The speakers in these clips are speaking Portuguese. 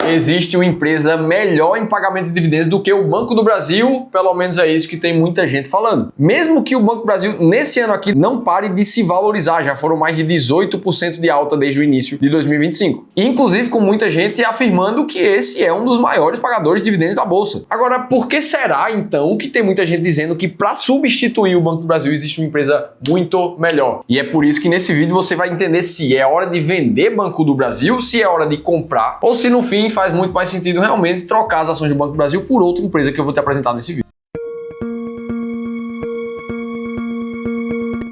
existe uma empresa melhor em pagamento de dividendos do que o Banco do Brasil, pelo menos é isso que tem muita gente falando. Mesmo que o Banco do Brasil, nesse ano aqui, não pare de se valorizar, já foram mais de 18% de alta desde o início de 2025. Inclusive com muita gente afirmando que esse é um dos maiores pagadores de dividendos da Bolsa. Agora, por que será então que tem muita gente dizendo que para substituir o Banco do Brasil existe uma empresa muito melhor? E é por isso que nesse vídeo você vai entender se é hora de vender Banco do Brasil, se é hora de comprar, ou se no fim faz muito mais sentido realmente trocar as ações do Banco do Brasil por outra empresa que eu vou te apresentar nesse vídeo.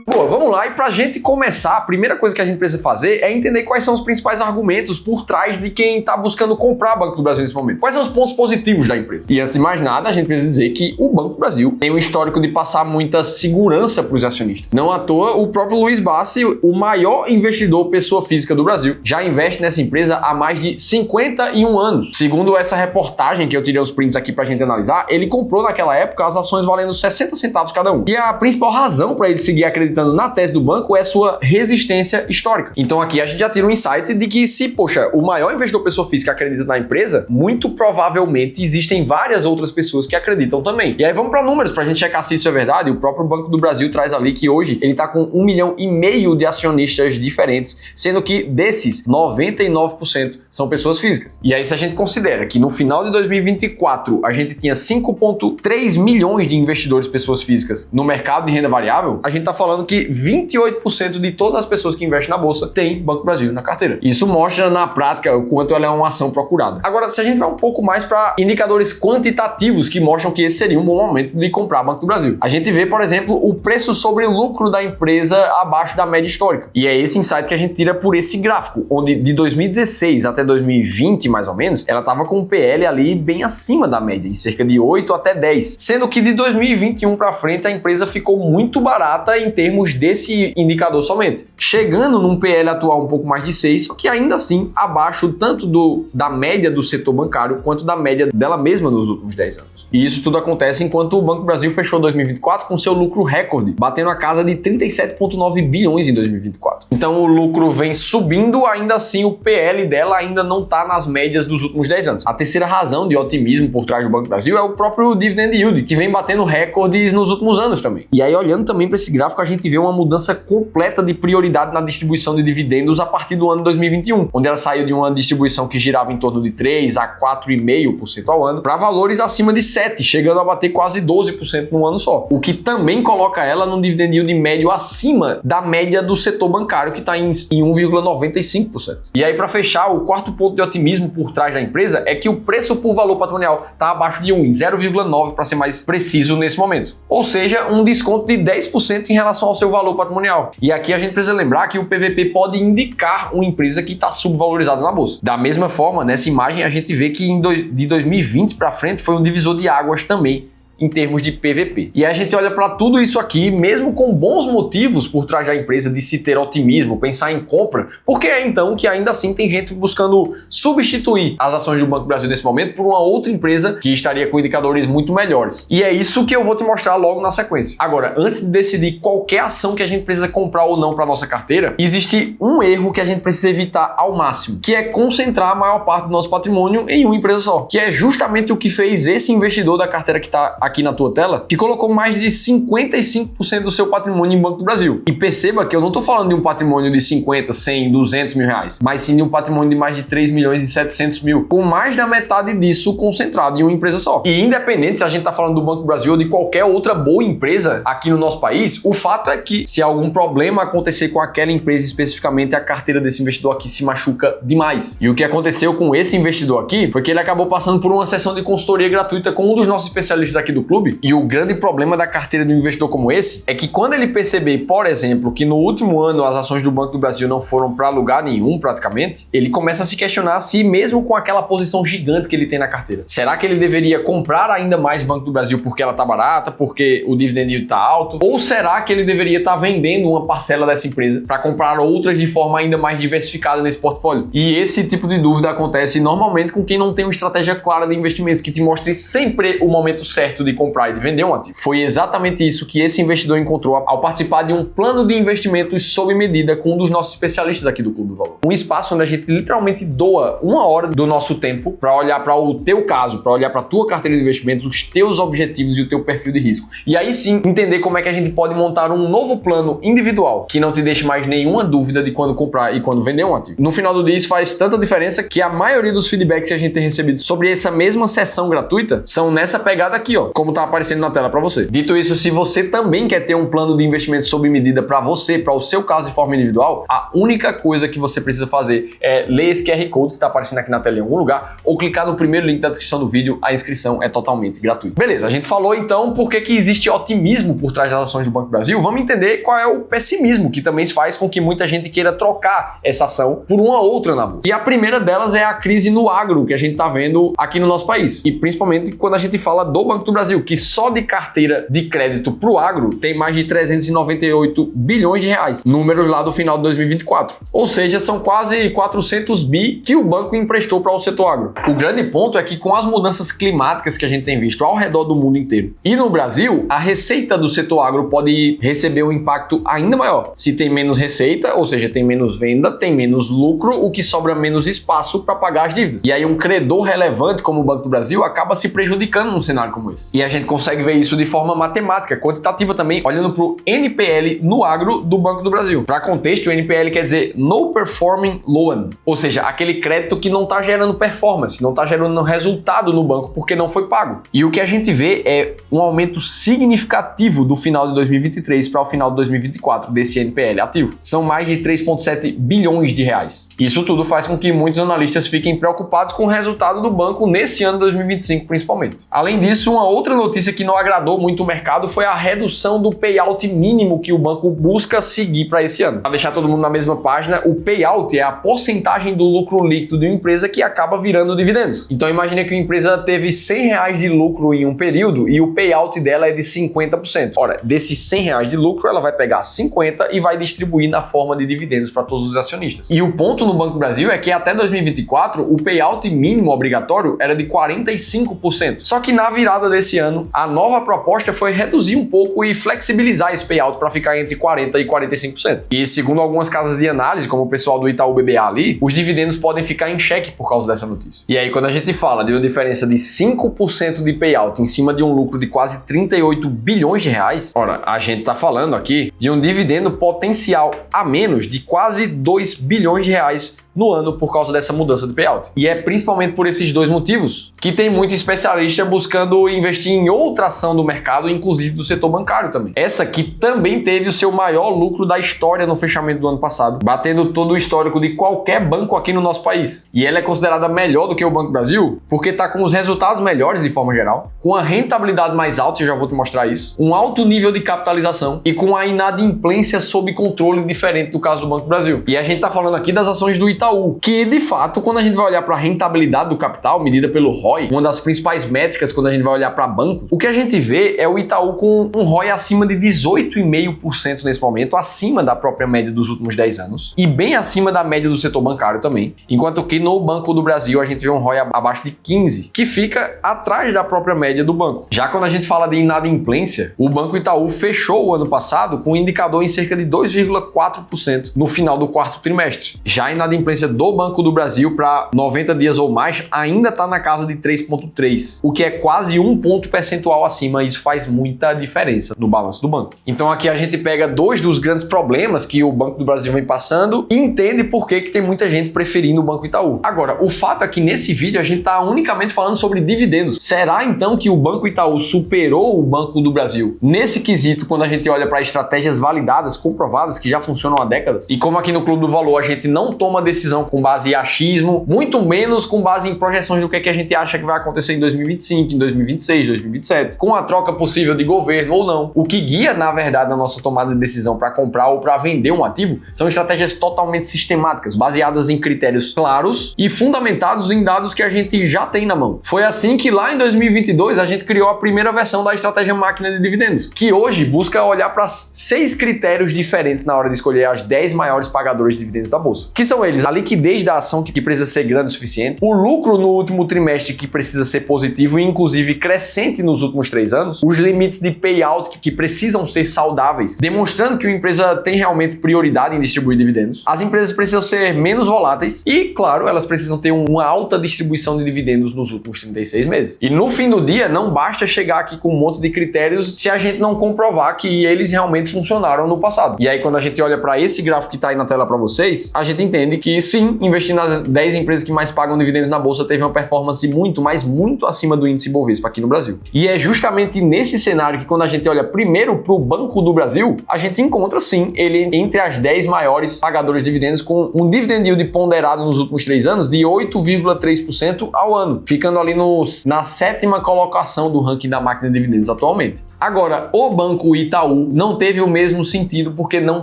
Boa, vamos lá, e pra gente começar, a primeira coisa que a gente precisa fazer é entender quais são os principais argumentos por trás de quem está buscando comprar Banco do Brasil nesse momento. Quais são os pontos positivos da empresa? E antes de mais nada, a gente precisa dizer que o Banco do Brasil tem um histórico de passar muita segurança para os acionistas. Não à toa, o próprio Luiz Bassi, o maior investidor pessoa física do Brasil, já investe nessa empresa há mais de 51 anos. Segundo essa reportagem, que eu tirei os prints aqui pra gente analisar, ele comprou naquela época as ações valendo 60 centavos cada um. E a principal razão para ele seguir acreditando na tese do banco é sua resistência histórica. Então aqui a gente já tira um insight de que se, poxa, o maior investidor pessoa física acredita na empresa, muito provavelmente existem várias outras pessoas que acreditam também. E aí vamos para números pra gente checar se isso é verdade. O próprio Banco do Brasil traz ali que hoje ele tá com 1,5 milhão de acionistas diferentes, sendo que desses 99% são pessoas físicas. E aí se a gente considera que no final de 2024 a gente tinha 5,3 milhões de investidores pessoas físicas no mercado de renda variável, a gente tá falando que 28% de todas as pessoas que investem na bolsa tem Banco do Brasil na carteira. Isso mostra na prática o quanto ela é uma ação procurada. Agora, se a gente vai um pouco mais para indicadores quantitativos que mostram que esse seria um bom momento de comprar Banco do Brasil, a gente vê, por exemplo, o preço sobre lucro da empresa abaixo da média histórica. E é esse insight que a gente tira por esse gráfico, onde de 2016 até 2020, mais ou menos, ela estava com um PL ali bem acima da média, em cerca de 8 até 10. Sendo que de 2021 para frente a empresa ficou muito barata em termos desse indicador somente, chegando num PL atual um pouco mais de 6, só que ainda assim abaixo tanto da média do setor bancário quanto da média dela mesma nos últimos 10 anos. E isso tudo acontece enquanto o Banco do Brasil fechou 2024 com seu lucro recorde, batendo a casa de 37,9 bilhões em 2024. Então o lucro vem subindo, ainda assim o PL dela ainda não está nas médias dos últimos 10 anos. A terceira razão de otimismo por trás do Banco do Brasil é o próprio dividend yield, que vem batendo recordes nos últimos anos também. E aí olhando também para esse gráfico, a gente vê uma mudança completa de prioridade na distribuição de dividendos a partir do ano 2021, onde ela saiu de uma distribuição que girava em torno de 3 a 4,5% ao ano para valores acima de 7, chegando a bater quase 12% num ano só. O que também coloca ela num dividend yield médio acima da média do setor bancário, que está em 1,95%. E aí, para fechar, o quarto ponto de otimismo por trás da empresa é que o preço por valor patrimonial está abaixo de 1, 0,9 para ser mais preciso nesse momento. Ou seja, um desconto de 10% em relação ao seu valor patrimonial. E aqui a gente precisa lembrar que o PVP pode indicar uma empresa que está subvalorizada na bolsa. Da mesma forma, nessa imagem a gente vê que de 2020 para frente foi um divisor de águas também em termos de PVP. E a gente olha para tudo isso aqui, mesmo com bons motivos por trás da empresa de se ter otimismo, pensar em compra, porque é então que ainda assim tem gente buscando substituir as ações do Banco do Brasil nesse momento por uma outra empresa que estaria com indicadores muito melhores. E é isso que eu vou te mostrar logo na sequência. Agora, antes de decidir qualquer ação que a gente precisa comprar ou não para nossa carteira, existe um erro que a gente precisa evitar ao máximo, que é concentrar a maior parte do nosso patrimônio em uma empresa só, que é justamente o que fez esse investidor da carteira que está aqui na tua tela, que colocou mais de 55% do seu patrimônio em Banco do Brasil. E perceba que eu não estou falando de um patrimônio de 50, 100, 200 mil reais, mas sim de um patrimônio de mais de 3 milhões e 700 mil, com mais da metade disso concentrado em uma empresa só. E independente se a gente está falando do Banco do Brasil ou de qualquer outra boa empresa aqui no nosso país, o fato é que se algum problema acontecer com aquela empresa especificamente, a carteira desse investidor aqui se machuca demais. E o que aconteceu com esse investidor aqui foi que ele acabou passando por uma sessão de consultoria gratuita com um dos nossos especialistas aqui do clube, e o grande problema da carteira de um investidor como esse é que quando ele perceber, por exemplo, que no último ano as ações do Banco do Brasil não foram para lugar nenhum praticamente, ele começa a se questionar se mesmo com aquela posição gigante que ele tem na carteira, será que ele deveria comprar ainda mais Banco do Brasil porque ela tá barata, porque o dividend yield tá alto, ou será que ele deveria estar vendendo uma parcela dessa empresa para comprar outras de forma ainda mais diversificada nesse portfólio? E esse tipo de dúvida acontece normalmente com quem não tem uma estratégia clara de investimento que te mostre sempre o momento certo momento de comprar e de vender um ativo. Foi exatamente isso que esse investidor encontrou ao participar de um plano de investimentos sob medida com um dos nossos especialistas aqui do Clube do Valor. Um espaço onde a gente literalmente doa 1 hora do nosso tempo para olhar para o teu caso, para olhar para a tua carteira de investimentos, os teus objetivos e o teu perfil de risco. E aí sim, entender como é que a gente pode montar um novo plano individual que não te deixe mais nenhuma dúvida de quando comprar e quando vender um ativo. No final do dia, isso faz tanta diferença que a maioria dos feedbacks que a gente tem recebido sobre essa mesma sessão gratuita são nessa pegada aqui, ó, como tá aparecendo na tela para você. Dito isso, se você também quer ter um plano de investimento sob medida para você, para o seu caso de forma individual, a única coisa que você precisa fazer é ler esse QR Code que tá aparecendo aqui na tela em algum lugar ou clicar no primeiro link da descrição do vídeo. A inscrição é totalmente gratuita. Beleza, a gente falou então por que existe otimismo por trás das ações do Banco do Brasil. Vamos entender qual é o pessimismo que também faz com que muita gente queira trocar essa ação por uma outra na bolsa. E a primeira delas é a crise no agro que a gente tá vendo aqui no nosso país. E principalmente quando a gente fala do Banco do Brasil, que só de carteira de crédito pro agro tem mais de 398 bilhões de reais. Números lá do final de 2024. Ou seja, são quase 400 bi que o banco emprestou para o setor agro. O grande ponto é que com as mudanças climáticas que a gente tem visto ao redor do mundo inteiro e no Brasil, a receita do setor agro pode receber um impacto ainda maior. Se tem menos receita, ou seja, tem menos venda, tem menos lucro, o que sobra menos espaço para pagar as dívidas. E aí um credor relevante como o Banco do Brasil acaba se prejudicando num cenário como esse. E a gente consegue ver isso de forma matemática, quantitativa também, olhando para o NPL no agro do Banco do Brasil. Para contexto, o NPL quer dizer No Performing Loan, ou seja, aquele crédito que não está gerando performance, não está gerando resultado no banco porque não foi pago. E o que a gente vê é um aumento significativo do final de 2023 para o final de 2024 desse NPL ativo. São mais de 3,7 bilhões de reais. Isso tudo faz com que muitos analistas fiquem preocupados com o resultado do banco nesse ano de 2025, principalmente. Além disso, uma outra notícia que não agradou muito o mercado foi a redução do payout mínimo que o banco busca seguir para esse ano. Para deixar todo mundo na mesma página, o payout é a porcentagem do lucro líquido de uma empresa que acaba virando dividendos. Então imagine que uma empresa teve R$100 de lucro em um período e o payout dela é de 50%. Ora, desses R$100 de lucro, ela vai pegar 50 e vai distribuir na forma de dividendos para todos os acionistas. E o ponto no Banco do Brasil é que até 2024, o payout mínimo obrigatório era de 45%. Só que na virada desse ano, a nova proposta foi reduzir um pouco e flexibilizar esse payout para ficar entre 40% e 45%. E segundo algumas casas de análise, como o pessoal do Itaú BBA ali, os dividendos podem ficar em xeque por causa dessa notícia. E aí, quando a gente fala de uma diferença de 5% de payout em cima de um lucro de quase 38 bilhões de reais, ora, a gente tá falando aqui de um dividendo potencial a menos de quase 2 bilhões de reais no ano por causa dessa mudança de payout. E é principalmente por esses dois motivos que tem muito especialista buscando investir em outra ação do mercado, inclusive do setor bancário também. Essa que também teve o seu maior lucro da história no fechamento do ano passado, batendo todo o histórico de qualquer banco aqui no nosso país. E ela é considerada melhor do que o Banco do Brasil porque está com os resultados melhores de forma geral, com a rentabilidade mais alta, eu já vou te mostrar isso, um alto nível de capitalização e com a inadimplência sob controle diferente do caso do Banco do Brasil. E a gente está falando aqui das ações do Itaú, que de fato, quando a gente vai olhar para a rentabilidade do capital, medida pelo ROI, uma das principais métricas quando a gente vai olhar para bancos, o que a gente vê é o Itaú com um ROI acima de 18,5% nesse momento, acima da própria média dos últimos 10 anos, e bem acima da média do setor bancário também, enquanto que no Banco do Brasil a gente vê um ROI abaixo de 15%, que fica atrás da própria média do banco. Já quando a gente fala de inadimplência, o Banco Itaú fechou o ano passado com um indicador em cerca de 2,4% no final do quarto trimestre. Já a inadimplência do Banco do Brasil para 90 dias ou mais ainda está na casa de 3,3%, o que é quase 1 ponto percentual acima. Isso faz muita diferença no balanço do banco. Então aqui a gente pega dois dos grandes problemas que o Banco do Brasil vem passando e entende por que tem muita gente preferindo o Banco Itaú. Agora, o fato é que nesse vídeo a gente está unicamente falando sobre dividendos. Será então que o Banco Itaú superou o Banco do Brasil nesse quesito quando a gente olha para estratégias validadas, comprovadas, que já funcionam há décadas? E como aqui no Clube do Valor a gente não toma decisão com base em achismo, muito menos com base em projeções do que a gente acha que vai acontecer em 2025, em 2026, 2027, com a troca possível de governo ou não. O que guia, na verdade, a nossa tomada de decisão para comprar ou para vender um ativo são estratégias totalmente sistemáticas, baseadas em critérios claros e fundamentados em dados que a gente já tem na mão. Foi assim que lá em 2022 a gente criou a primeira versão da estratégia máquina de dividendos, que hoje busca olhar para 6 critérios diferentes na hora de escolher as 10 maiores pagadoras de dividendos da bolsa, que são eles: a liquidez da ação que precisa ser grande o suficiente, o lucro no último trimestre que precisa ser positivo e inclusive crescente nos últimos 3 anos, os limites de payout que precisam ser saudáveis, demonstrando que a empresa tem realmente prioridade em distribuir dividendos. As empresas precisam ser menos voláteis e, claro, elas precisam ter uma alta distribuição de dividendos nos últimos 36 meses. E no fim do dia, não basta chegar aqui com um monte de critérios se a gente não comprovar que eles realmente funcionaram no passado. E aí, quando a gente olha para esse gráfico que está aí na tela para vocês, a gente entende que sim, investir nas 10 empresas que mais pagam dividendos na bolsa teve uma performance muito acima do índice Bovespa aqui no Brasil. E é justamente nesse cenário que, quando a gente olha primeiro para o Banco do Brasil, a gente encontra sim ele entre as 10 maiores pagadoras de dividendos, com um dividend yield ponderado nos últimos 3 anos de 8,3% ao ano, ficando ali na 7ª colocação do ranking da máquina de dividendos atualmente. Agora, o Banco Itaú não teve o mesmo sentido porque não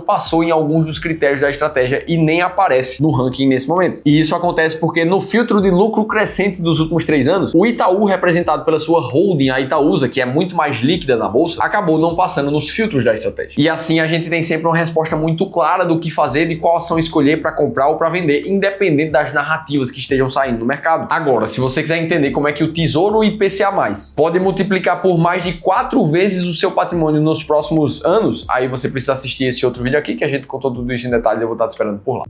passou em alguns dos critérios da estratégia e nem aparece no ranking nesse momento. E isso acontece porque no filtro de lucro crescente dos últimos 3 anos, o Itaú, representado pela sua holding, a Itaúsa, que é muito mais líquida na bolsa, acabou não passando nos filtros da estratégia. E assim a gente tem sempre uma resposta muito clara do que fazer, de qual ação escolher para comprar ou para vender, independente das narrativas que estejam saindo no mercado. Agora, se você quiser entender como é que o Tesouro IPCA+, pode multiplicar por mais de 4 vezes o seu patrimônio nos próximos anos, aí você precisa assistir esse outro vídeo aqui, que a gente contou tudo isso em detalhes e eu vou estar te esperando por lá.